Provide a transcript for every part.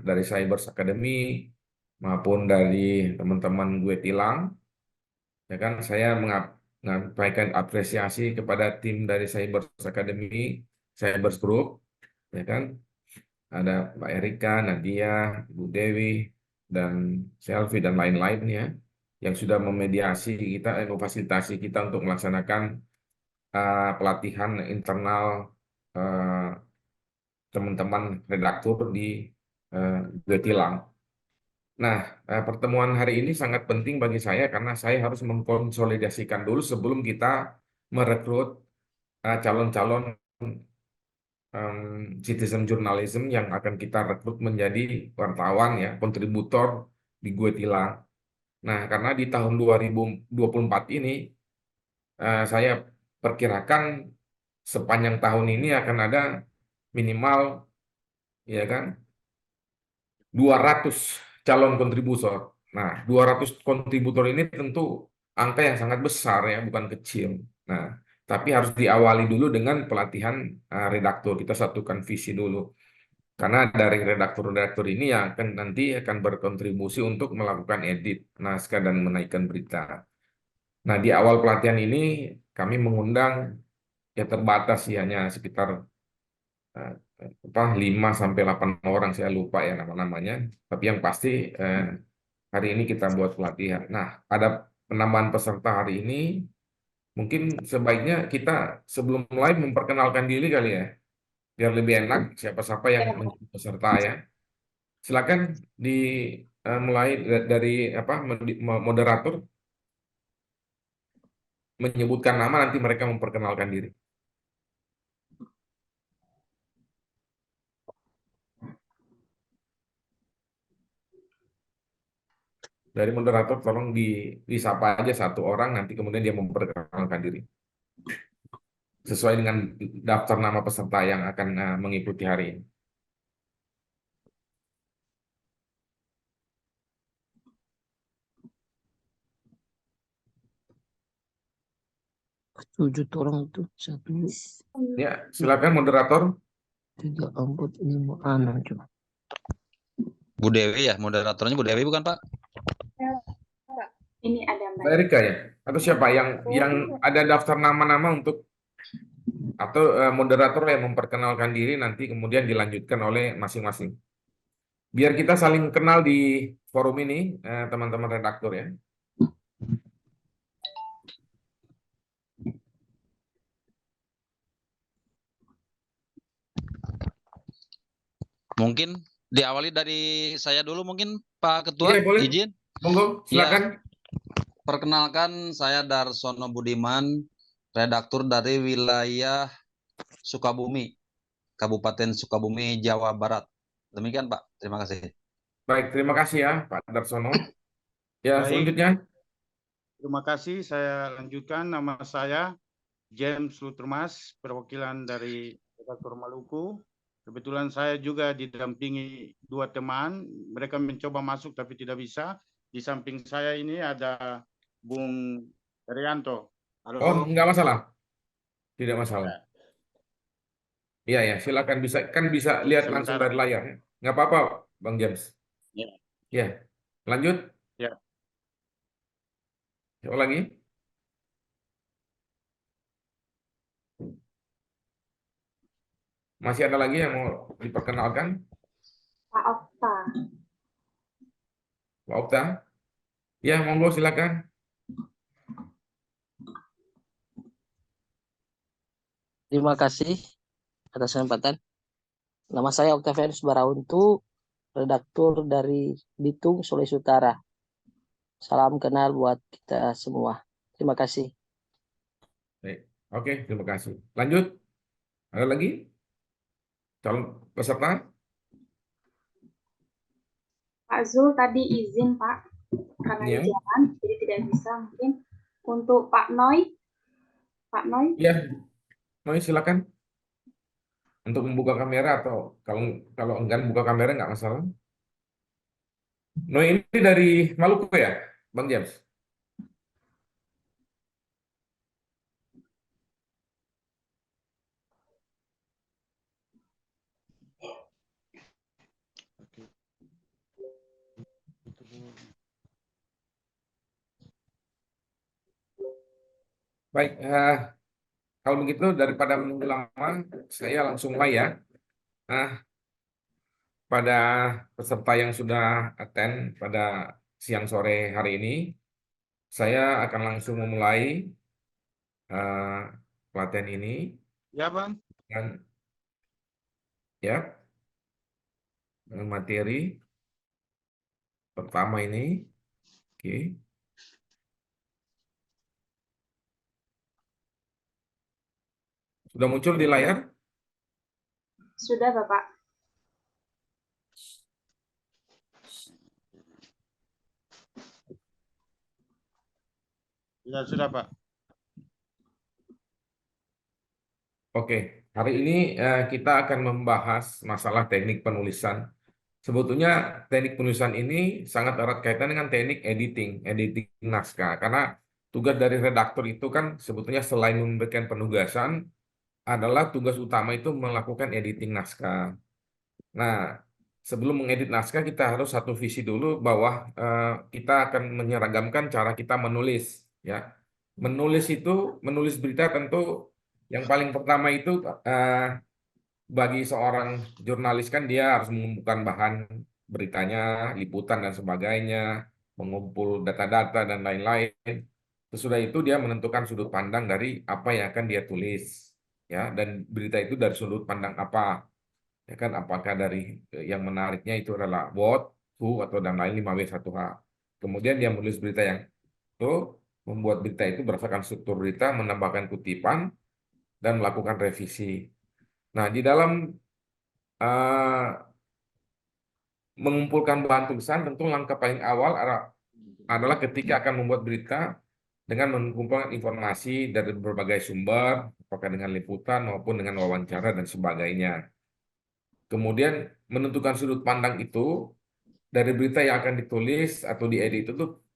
dari Cybers Academy maupun dari teman-teman gue Tilang, ya kan saya menyampaikan apresiasi kepada tim dari Cybers Academy, Cybers Group, ya kan ada Mbak Erika, Nadia, Bu Dewi, dan Selvi dan lain-lainnya yang sudah memediasi kita, memfasilitasi kita untuk melaksanakan pelatihan internal eh, teman-teman redaktur di Getilang. Nah, pertemuan hari ini sangat penting bagi saya karena saya harus mengkonsolidasikan dulu sebelum kita merekrut calon-calon em, citizen journalism yang akan kita rekrut menjadi wartawan ya, kontributor di Getilang. Nah, karena di tahun 2024 ini saya perkirakan sepanjang tahun ini akan ada minimal ya kan 200 calon kontributor. Nah, 200 kontributor ini tentu angka yang sangat besar ya, bukan kecil. Nah, tapi harus diawali dulu dengan pelatihan redaktur. Kita satukan visi dulu. Karena dari redaktur-redaktur ini yang akan nanti akan berkontribusi untuk melakukan edit naskah dan menaikkan berita. Nah, di awal pelatihan ini kami mengundang ya terbatas sih hanya sekitar eh, 5 sampai 8 orang, saya lupa ya nama-namanya. Tapi yang pasti eh, hari ini kita buat pelatihan. Nah, ada penambahan peserta hari ini. Mungkin sebaiknya kita sebelum mulai memperkenalkan diri kali ya, biar lebih enak siapa-siapa yang menjadi peserta ya. Silakan mulai dari apa moderator menyebutkan nama, nanti mereka memperkenalkan diri. Dari moderator tolong disapa aja satu orang, nanti kemudian dia memperkenalkan diri sesuai dengan daftar nama peserta yang akan mengikuti hari ini. Tujuh orang itu satu Ya, silakan moderator. tiga empat lima enam cuma. Bu Dewi ya, moderatornya Bu Dewi bukan Pak? Ini ada Mbak Erika ya? Atau siapa yang ada daftar nama-nama untuk atau moderator yang memperkenalkan diri nanti kemudian dilanjutkan oleh masing-masing. Biar kita saling kenal di forum ini, teman-teman redaktur ya. Mungkin diawali dari saya dulu mungkin Pak Ketua, Iya, boleh. izin. Monggo, Ya, silakan. perkenalkan saya Darsono Budiman, redaktur dari wilayah Sukabumi, Kabupaten Sukabumi, Jawa Barat. Demikian Pak, terima kasih. Baik, terima kasih ya Pak Darsono. Ya, Baik. selanjutnya. Terima kasih. Saya lanjutkan. Nama saya James Lutermas, perwakilan dari Redaktor Maluku. Kebetulan saya juga didampingi dua teman. Mereka mencoba masuk tapi tidak bisa. Di samping saya ini ada Bung Herianto. Halo. Oh, enggak masalah. Tidak masalah. Iya ya, silakan bisa lihat langsung Sementara. dari layar. Nggak apa-apa, Bang James. Ya. Ya, lanjut. Ya. Siapa lagi? Masih ada lagi yang mau diperkenalkan? Pak Okta. Pak Okta? Ya, monggo silakan. Terima kasih atas kesempatan. Nama saya Octavianus Barauntu, redaktur dari Bitung, Sulawesi Utara. Salam kenal buat kita semua. Terima kasih. Baik. Oke, terima kasih. Lanjut. Ada lagi? Calon peserta? Pak Zul tadi izin Pak, karena Iya. di jalan, jadi tidak bisa mungkin. Untuk Pak Noy. Pak Noy. Iya. Mau silakan. Untuk membuka kamera atau kalau enggan buka kamera nggak masalah. No, ini dari Maluku ya, Bang James? Baik, kalau begitu daripada menunggu lama, saya langsung mulai ya. Nah, pada peserta yang sudah attend pada siang sore hari ini, saya akan langsung memulai pelatihan ini Ya, Bang. dan ya dengan materi pertama ini. Oke. Sudah muncul di layar? Sudah, Bapak. Ya, sudah, Pak. Oke, hari ini kita akan membahas masalah teknik penulisan. Sebetulnya teknik penulisan ini sangat erat kaitan dengan teknik editing naskah. Karena tugas dari redaktur itu kan sebetulnya selain memberikan penugasan, adalah tugas utama itu melakukan editing naskah. Nah, sebelum mengedit naskah kita harus satu visi dulu bahwa kita akan menyeragamkan cara kita menulis, ya. Menulis berita tentu yang paling pertama itu bagi seorang jurnalis kan dia harus mengumpulkan bahan beritanya, liputan dan sebagainya, mengumpul data-data dan lain-lain. Sesudah itu dia menentukan sudut pandang dari apa yang akan dia tulis, ya, dan berita itu dari sudut pandang apa, ya kan? Apakah dari yang menariknya itu adalah what, who, atau dan lain 5W1H. Kemudian dia menulis berita yang itu, membuat berita itu berdasarkan struktur berita, menambahkan kutipan dan melakukan revisi. Nah, di dalam mengumpulkan bahan tulisan, tentu langkah paling awal adalah ketika akan membuat berita dengan mengumpulkan informasi dari berbagai sumber, apakah dengan liputan maupun dengan wawancara dan sebagainya. Kemudian menentukan sudut pandang itu dari berita yang akan ditulis atau diedit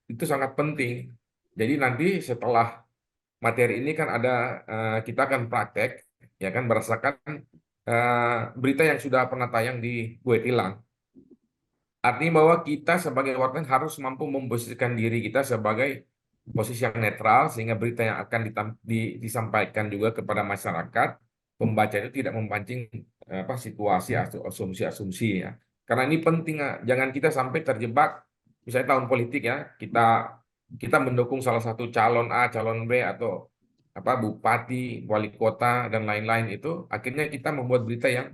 itu sangat penting. Jadi nanti setelah materi ini kan ada kita akan praktek, ya kan, berdasarkan berita yang sudah pernah tayang di Gue Tilang. Artinya bahwa kita sebagai wartawan harus mampu memposisikan diri kita sebagai posisi yang netral sehingga berita yang akan disampaikan juga kepada masyarakat pembaca itu tidak memancing situasi atau asumsi-asumsi, ya. Karena ini penting, jangan kita sampai terjebak misalnya tahun politik, ya. Kita mendukung salah satu calon A, calon B atau bupati, wali kota dan lain-lain itu akhirnya kita membuat berita yang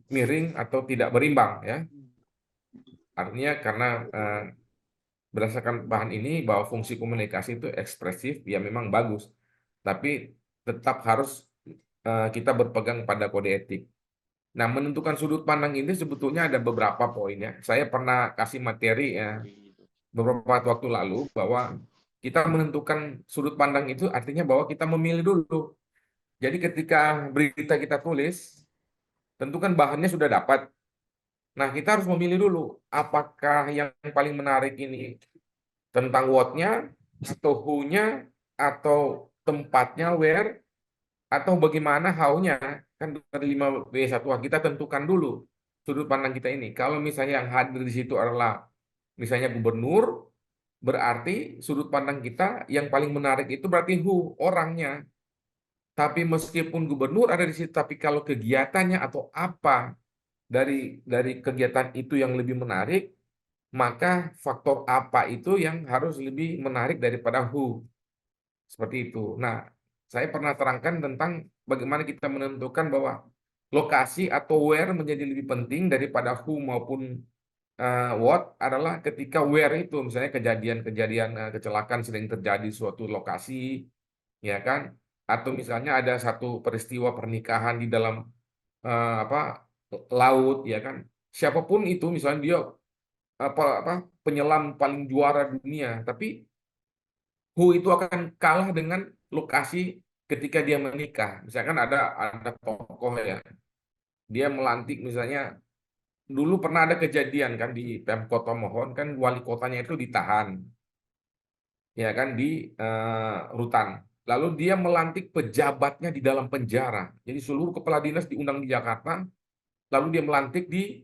miring atau tidak berimbang, ya. Artinya karena berdasarkan bahan ini bahwa fungsi komunikasi itu ekspresif, ya memang bagus, tapi tetap harus kita berpegang pada kode etik. Nah, menentukan sudut pandang ini sebetulnya ada beberapa poin, ya. Saya pernah kasih materi ya beberapa waktu lalu bahwa kita menentukan sudut pandang itu artinya bahwa kita memilih dulu. Jadi ketika berita kita tulis, tentu kan bahannya sudah dapat. Nah, kita harus memilih dulu apakah yang paling menarik ini tentang what-nya, atau who-nya, atau tempatnya, where, atau bagaimana how-nya. Kan dari 5W1H kita tentukan dulu sudut pandang kita ini. Kalau misalnya yang hadir di situ adalah misalnya gubernur, berarti sudut pandang kita yang paling menarik itu berarti who, orangnya. Tapi meskipun gubernur ada di situ, tapi kalau kegiatannya atau apa dari kegiatan itu yang lebih menarik, maka faktor apa itu yang harus lebih menarik daripada who. Seperti itu. Nah, saya pernah terangkan tentang bagaimana kita menentukan bahwa lokasi atau where menjadi lebih penting daripada who maupun what adalah ketika where itu misalnya kejadian-kejadian kecelakaan sedang terjadi di suatu lokasi, ya kan? Atau misalnya ada satu peristiwa pernikahan di dalam apa laut, ya kan? Siapapun itu misalnya dia apa penyelam paling juara dunia, tapi who itu akan kalah dengan lokasi ketika dia menikah. Misalkan ada tokoh, ya, dia melantik misalnya dulu pernah ada kejadian kan di Pemkot Tomohon kan wali kotanya itu ditahan, ya kan, di rutan. Lalu dia melantik pejabatnya di dalam penjara. Jadi seluruh kepala dinas diundang di Jakarta, lalu dia melantik di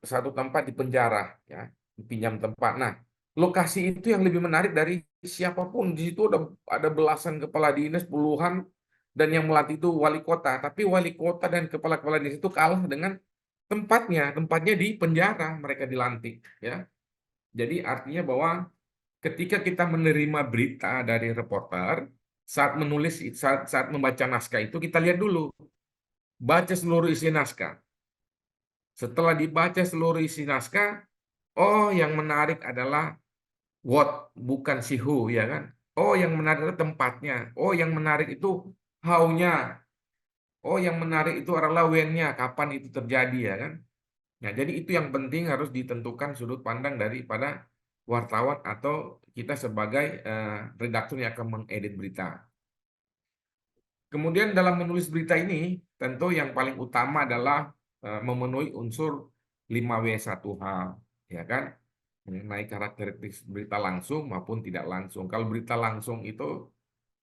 satu tempat di penjara, ya, dipinjam tempat. Nah, lokasi itu yang lebih menarik dari siapapun di situ ada belasan kepala dinas, puluhan, dan yang melatih itu wali kota. Tapi wali kota dan kepala-kepala dinas itu kalah dengan tempatnya di penjara mereka dilantik, ya. Jadi artinya bahwa ketika kita menerima berita dari reporter, saat membaca naskah itu kita lihat dulu, baca seluruh isi naskah. Setelah dibaca seluruh isi naskah, oh yang menarik adalah what, bukan si who, ya kan? Oh yang menarik adalah tempatnya. Oh yang menarik itu how-nya. Oh yang menarik itu adalah when-nya, kapan itu terjadi, ya kan? Nah, jadi itu yang penting harus ditentukan sudut pandang daripada wartawan atau kita sebagai redaktur yang akan mengedit berita. Kemudian dalam menulis berita ini, tentu yang paling utama adalah memenuhi unsur 5W1H, ya kan? Mengenai karakteristik berita langsung maupun tidak langsung. Kalau berita langsung itu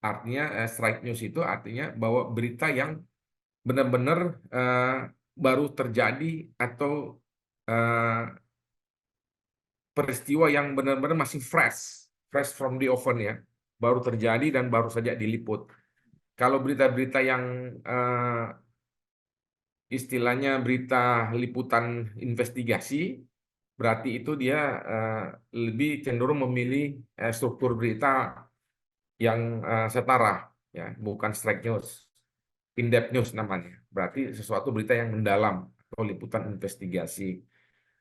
artinya strike news itu artinya bahwa berita yang benar-benar baru terjadi atau peristiwa yang benar-benar masih fresh from the oven, ya, baru terjadi dan baru saja diliput. Kalau berita-berita yang istilahnya berita liputan investigasi, berarti itu dia lebih cenderung memilih struktur berita yang setara, ya, bukan straight news, in-depth news namanya. Berarti sesuatu berita yang mendalam atau liputan investigasi.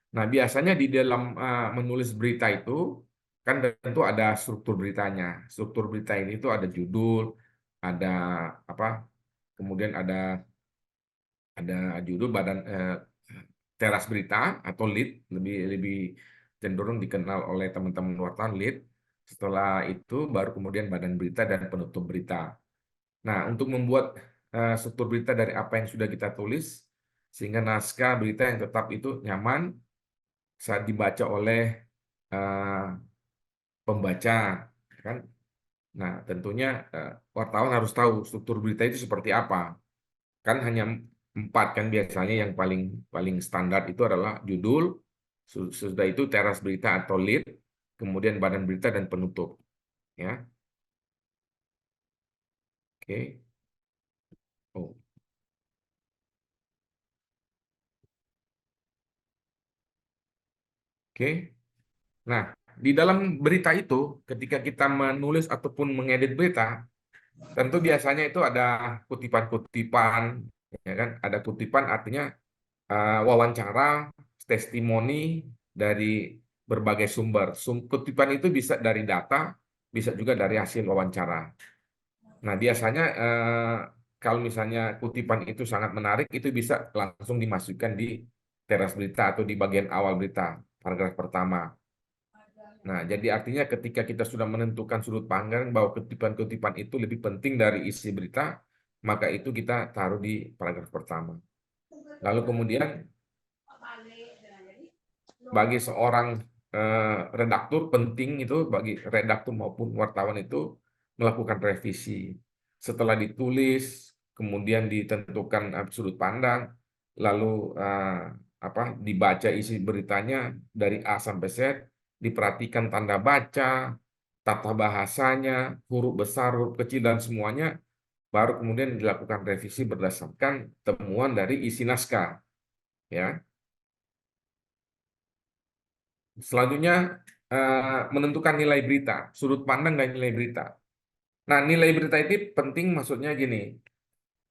Nah, biasanya di dalam menulis berita itu kan tentu ada struktur beritanya. Struktur berita ini itu ada judul, ada apa? Kemudian ada judul badan teras berita atau lead, lebih lebih cenderung dikenal oleh teman-teman wartawan lead. Setelah itu baru kemudian badan berita dan penutup berita. Nah, untuk membuat struktur berita dari apa yang sudah kita tulis sehingga naskah berita yang tetap itu nyaman saat dibaca oleh pembaca, kan? Nah, tentunya wartawan harus tahu struktur berita itu seperti apa. Kan hanya 4 kan biasanya, yang paling paling standar itu adalah judul, sudah itu teras berita atau lead, kemudian badan berita dan penutup, ya. Oke. Oh. Oke. Nah, di dalam berita itu ketika kita menulis ataupun mengedit berita, tentu biasanya itu ada kutipan-kutipan, ya kan? Ada kutipan artinya wawancara, testimoni dari berbagai sumber. Kutipan itu bisa dari data, bisa juga dari hasil wawancara. Nah, biasanya kalau misalnya kutipan itu sangat menarik, itu bisa langsung dimasukkan di teras berita atau di bagian awal berita, paragraf pertama. Nah, jadi artinya ketika kita sudah menentukan sudut pandang bahwa kutipan-kutipan itu lebih penting dari isi berita, maka itu kita taruh di paragraf pertama. Lalu kemudian bagi seorang redaktur penting itu, bagi redaktur maupun wartawan itu melakukan revisi. Setelah ditulis, kemudian ditentukan sudut pandang, lalu dibaca isi beritanya dari A sampai Z, diperhatikan tanda baca, tata bahasanya, huruf besar, huruf kecil, dan semuanya, baru kemudian dilakukan revisi berdasarkan temuan dari isi naskah, ya. Selanjutnya menentukan nilai berita, sudut pandang dan nilai berita. Nah, nilai berita ini penting, maksudnya gini,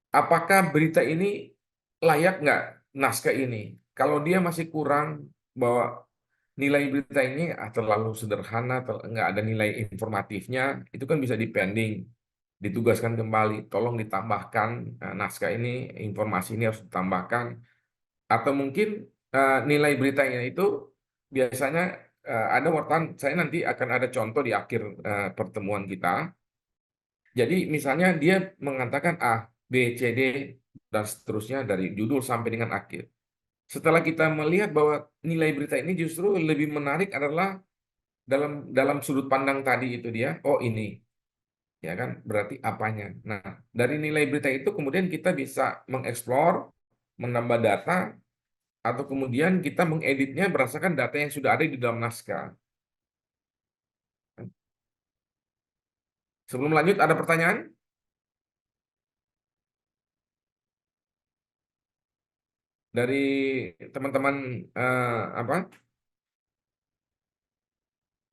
apakah berita ini layak nggak naskah ini? Kalau dia masih kurang, bahwa nilai berita ini terlalu sederhana, nggak ada nilai informatifnya, itu kan bisa dipending, ditugaskan kembali, tolong ditambahkan naskah ini, informasi ini harus ditambahkan. Atau mungkin nilai beritanya itu biasanya ada wartawan, saya nanti akan ada contoh di akhir pertemuan kita. Jadi misalnya dia mengatakan A, B, C, D, dan seterusnya dari judul sampai dengan akhir. Setelah kita melihat bahwa nilai berita ini justru lebih menarik adalah dalam sudut pandang tadi itu dia, oh ini, ya kan, berarti apanya. Nah, dari nilai berita itu kemudian kita bisa mengeksplor, menambah data, atau kemudian kita mengeditnya berdasarkan data yang sudah ada di dalam naskah. Sebelum lanjut, ada pertanyaan dari teman-teman apa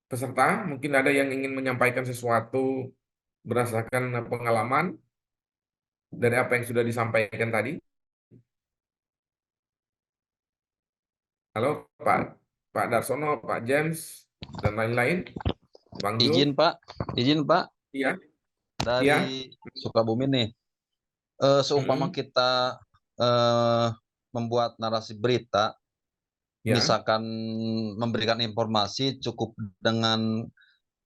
peserta? Mungkin ada yang ingin menyampaikan sesuatu berdasarkan pengalaman dari apa yang sudah disampaikan tadi. Halo Pak Pak Darsono, Pak James, dan lain-lain. Bang Jo. Izin Pak, Iya, iya. dari Sukabumi nih. Seumpama Mm-mm. kita membuat narasi berita, Ya, misalkan memberikan informasi cukup dengan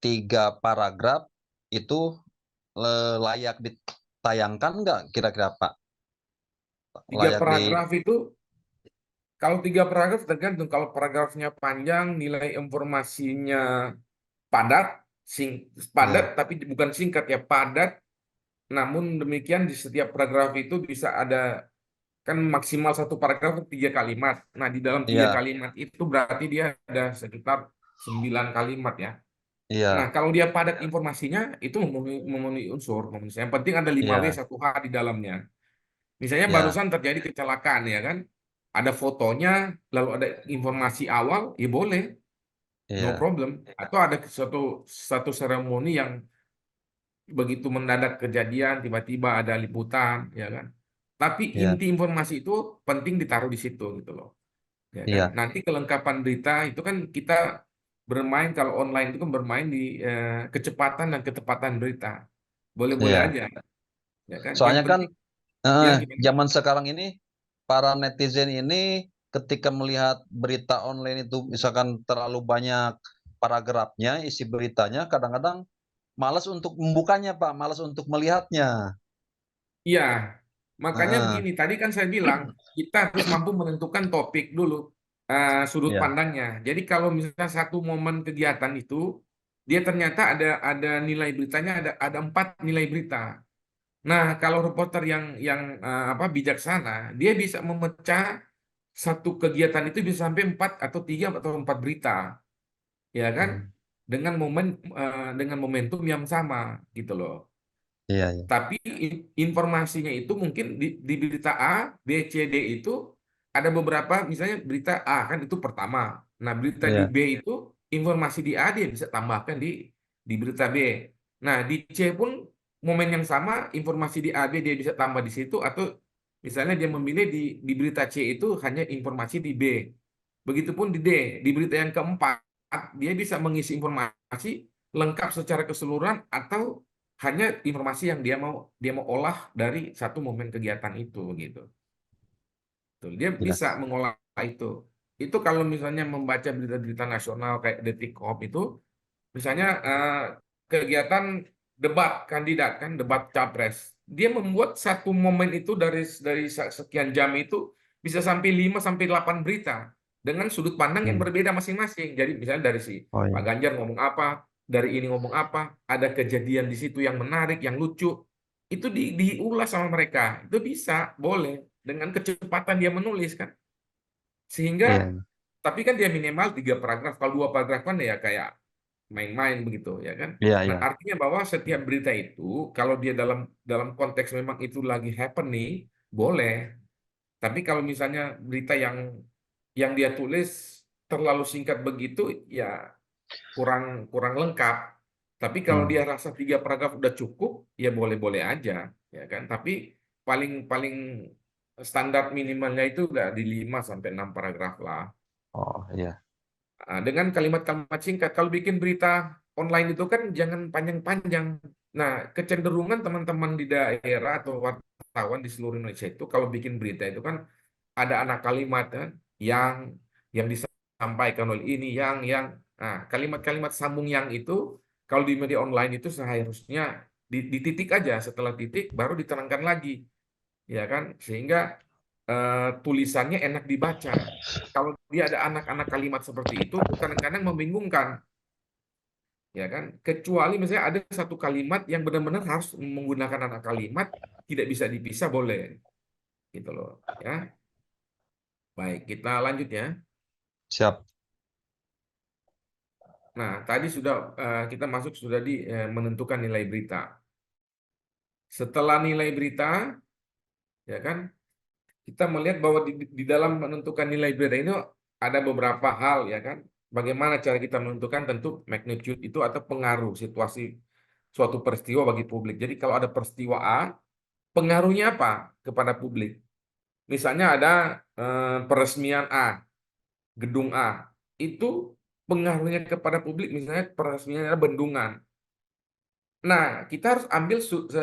3 paragraf, itu layak ditayangkan nggak kira-kira Pak? tiga Layak di, paragraf itu, kalau 3 paragraf tergantung. Kalau paragrafnya panjang, nilai informasinya padat, padat ya, tapi bukan singkat ya, padat. Namun demikian di setiap paragraf itu bisa ada, kan maksimal satu paragraf 3 kalimat. Nah, di dalam tiga iya, kalimat itu berarti dia ada sekitar 9 kalimat ya. Nah, iya, kalau dia padat informasinya, itu memenuhi unsur. Yang penting ada 5W iya, 1H di dalamnya. Misalnya iya, barusan terjadi kecelakaan ya kan, ada fotonya, lalu ada informasi awal, ya boleh, no iya, problem. Atau ada satu seremoni yang begitu mendadak kejadian, tiba-tiba ada liputan, ya kan. Tapi iya, inti informasi itu penting ditaruh di situ gitu loh, ya kan. iya, Nanti kelengkapan berita itu kan kita bermain, kalau online itu kan bermain di kecepatan dan ketepatan berita. Boleh-boleh iya. aja, ya kan. Yang Soalnya kan penting ya gimana? zaman sekarang ini para netizen ini ketika melihat berita online itu misalkan terlalu banyak paragrafnya, isi beritanya, kadang-kadang malas untuk membukanya, Pak, malas untuk melihatnya. Iya, makanya Heeh, begini, tadi kan saya bilang, kita harus mampu menentukan topik dulu, sudut iya, pandangnya. Jadi kalau misalnya satu momen kegiatan itu, dia ternyata ada nilai beritanya, ada 4 nilai berita. Nah, kalau reporter yang apa bijaksana, dia bisa memecah satu kegiatan itu bisa sampai 3 atau 4 berita, ya kan? hmm, Dengan dengan momentum yang sama, gitu loh. iya, iya, Tapi informasinya itu mungkin di berita A, B, C, D itu ada beberapa, misalnya berita A kan itu pertama. Nah, berita di iya, B itu, informasi di A dia bisa tambahkan di berita B. Nah, di C pun momen yang sama, informasi di A, B dia bisa tambah di situ, atau misalnya dia memilih di berita C itu hanya informasi di B. Begitupun di D, di berita yang keempat, dia bisa mengisi informasi lengkap secara keseluruhan, atau hanya informasi yang dia mau olah dari satu momen kegiatan itu gitu. Tuh, dia iya, bisa mengolah itu. Itu kalau misalnya membaca berita-berita nasional kayak Detikcom itu, misalnya kegiatan debat kandidat kan, debat capres. Dia membuat satu momen itu dari sekian jam itu bisa sampai 5 sampai 8 berita dengan sudut pandang yang hmm, berbeda masing-masing. Jadi misalnya dari si oh Pak iya, Ganjar ngomong apa, dari ini ngomong apa, ada kejadian di situ yang menarik, yang lucu. Itu diulas sama mereka. Itu bisa, boleh dengan kecepatan dia menulis kan. Sehingga iya, tapi kan dia minimal 3 paragraf. Kalau 2 paragraf kan ya kayak main-main begitu ya kan. iya, Nah, iya, artinya bahwa setiap berita itu kalau dia dalam dalam konteks memang itu lagi happening, boleh. Tapi kalau misalnya berita yang dia tulis terlalu singkat begitu, ya kurang kurang lengkap. Tapi kalau hmm, dia rasa 3 paragraf udah cukup, ya boleh-boleh aja, ya kan. Tapi paling paling standar minimalnya itu udah di 5 sampai 6 paragraf lah. oh iya, Dengan kalimat-kalimat singkat. Kalau bikin berita online itu kan jangan panjang-panjang. Nah, kecenderungan teman-teman di daerah atau wartawan di seluruh Indonesia itu kalau bikin berita itu kan ada anak kalimat kan, yang yang disampaikan oleh ini, yang. Nah, kalimat-kalimat sambung yang itu kalau di media online itu seharusnya dititik aja, setelah titik baru diterangkan lagi, ya kan? Sehingga tulisannya enak dibaca. Kalau dia ada anak-anak kalimat seperti itu kadang-kadang membingungkan, ya kan? Kecuali misalnya ada satu kalimat yang benar-benar harus menggunakan anak kalimat, tidak bisa dipisah, boleh, gitu loh, ya. Baik, kita lanjut ya. siap, Nah, tadi sudah kita masuk sudah di menentukan nilai berita. Setelah nilai berita, ya kan, kita melihat bahwa di dalam menentukan nilai berita ini ada beberapa hal, ya kan. Bagaimana cara kita menentukan? Tentu magnitude itu atau pengaruh situasi suatu peristiwa bagi publik. Jadi kalau ada peristiwa A, pengaruhnya apa kepada publik? Misalnya ada peresmian A, gedung A, itu pengaruhnya kepada publik, misalnya peresmian ada bendungan. Nah, kita harus ambil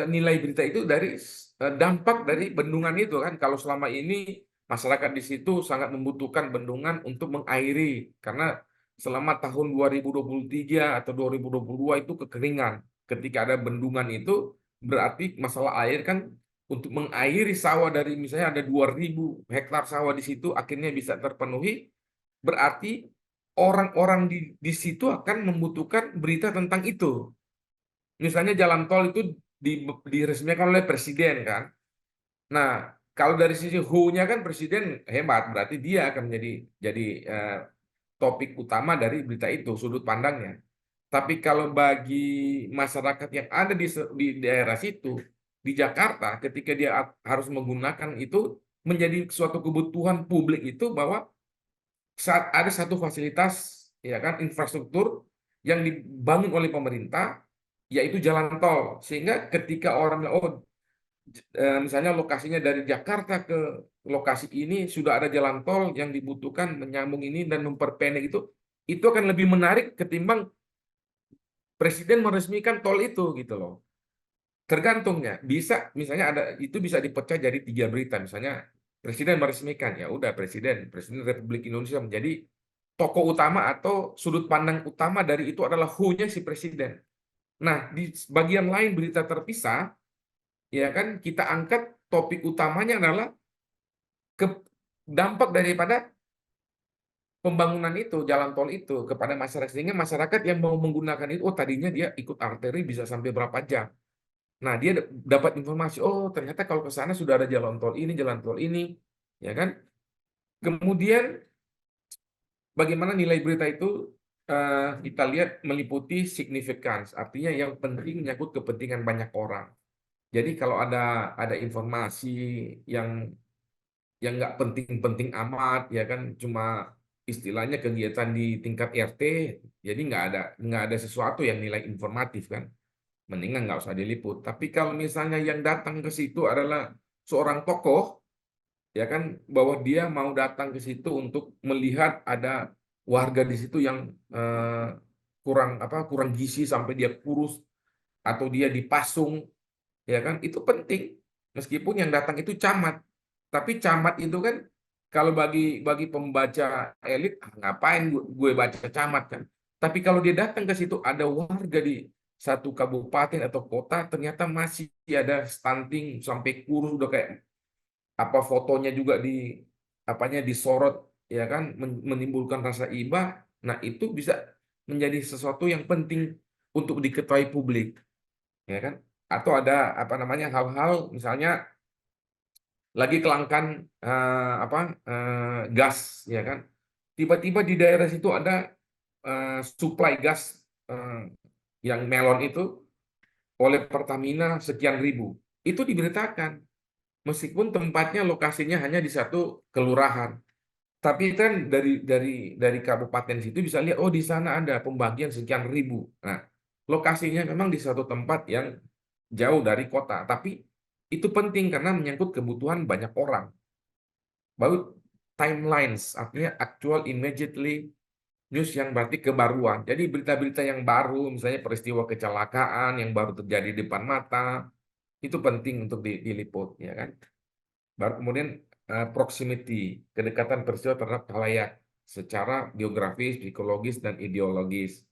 nilai berita itu dari dampak dari bendungan itu kan. Kalau selama ini masyarakat di situ sangat membutuhkan bendungan untuk mengairi karena selama tahun 2023 atau 2022 itu kekeringan. Ketika ada bendungan itu berarti masalah air kan untuk mengairi sawah dari misalnya ada 2.000 hektar sawah di situ akhirnya bisa terpenuhi. Berarti orang-orang di situ akan membutuhkan berita tentang itu. Misalnya jalan tol itu diresmikan oleh presiden kan. Nah, kalau dari sisi who-nya kan presiden hebat, berarti dia akan jadi topik utama dari berita itu, sudut pandangnya. Tapi kalau bagi masyarakat yang ada di daerah situ, di Jakarta, ketika dia harus menggunakan itu menjadi suatu kebutuhan publik itu bahwa saat ada satu fasilitas, ya kan, infrastruktur yang dibangun oleh pemerintah, yaitu jalan tol. Sehingga ketika orang bilang, oh misalnya lokasinya dari Jakarta ke lokasi ini sudah ada jalan tol yang dibutuhkan menyambung ini dan memperpendek itu akan lebih menarik ketimbang presiden meresmikan tol itu gitu loh. Tergantungnya bisa misalnya ada itu bisa dipecah jadi 3 berita, misalnya presiden meresmikan, ya udah presiden Republik Indonesia menjadi tokoh utama atau sudut pandang utama dari itu adalah who-nya si presiden. Nah, di bagian lain berita terpisah, ya kan, kita angkat topik utamanya adalah dampak daripada pembangunan itu, jalan tol itu kepada masyarakat, sehingga masyarakat yang mau menggunakan itu, oh tadinya dia ikut arteri bisa sampai berapa jam. Nah, dia dapat informasi, oh ternyata kalau ke sana sudah ada jalan tol ini, ya kan. Kemudian bagaimana nilai berita itu kita lihat meliputi significance, artinya yang penting menyangkut kepentingan banyak orang. Jadi kalau ada informasi yang nggak penting-penting amat, ya kan, cuma istilahnya kegiatan di tingkat RT, jadi nggak ada sesuatu yang nilai informatif kan, mendingan nggak usah diliput. Tapi kalau misalnya yang datang ke situ adalah seorang tokoh, ya kan, bahwa dia mau datang ke situ untuk melihat ada warga di situ yang kurang gizi sampai dia kurus atau dia dipasung, ya kan, itu penting meskipun yang datang itu camat. Tapi camat itu kan kalau bagi pembaca elit, ngapain gue baca camat kan. Tapi kalau dia datang ke situ ada warga di satu kabupaten atau kota ternyata masih ada stunting sampai kurus udah kayak apa, fotonya juga disorot, ya kan, menimbulkan rasa iba. Nah, itu bisa menjadi sesuatu yang penting untuk diketahui publik, ya kan. Atau ada apa namanya hal-hal misalnya lagi kelangkaan gas, ya kan. Tiba-tiba di daerah situ ada suplai gas yang melon itu oleh Pertamina sekian ribu. Itu diberitakan. Meskipun tempatnya lokasinya hanya di satu kelurahan. Tapi kan dari kabupaten situ bisa lihat, oh di sana ada pembagian sekian ribu. Nah, lokasinya memang di satu tempat yang jauh dari kota, tapi itu penting karena menyangkut kebutuhan banyak orang. Baru timelines, artinya actual immediately news yang berarti kebaruan. Jadi berita-berita yang baru, misalnya peristiwa kecelakaan yang baru terjadi di depan mata, itu penting untuk diliput, ya kan. Baru kemudian proximity, kedekatan peristiwa terhadap khalayak secara geografis, psikologis, dan ideologis.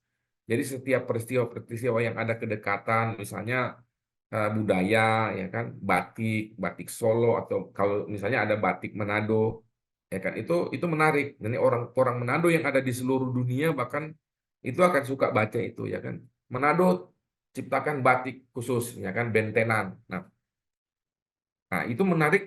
Jadi setiap peristiwa yang ada kedekatan, misalnya budaya, ya kan, batik Solo, atau kalau misalnya ada batik Manado, ya kan, itu menarik. Jadi orang Manado yang ada di seluruh dunia bahkan itu akan suka baca itu, ya kan. Manado ciptakan batik khusus, ya kan, bentenan. Nah, itu menarik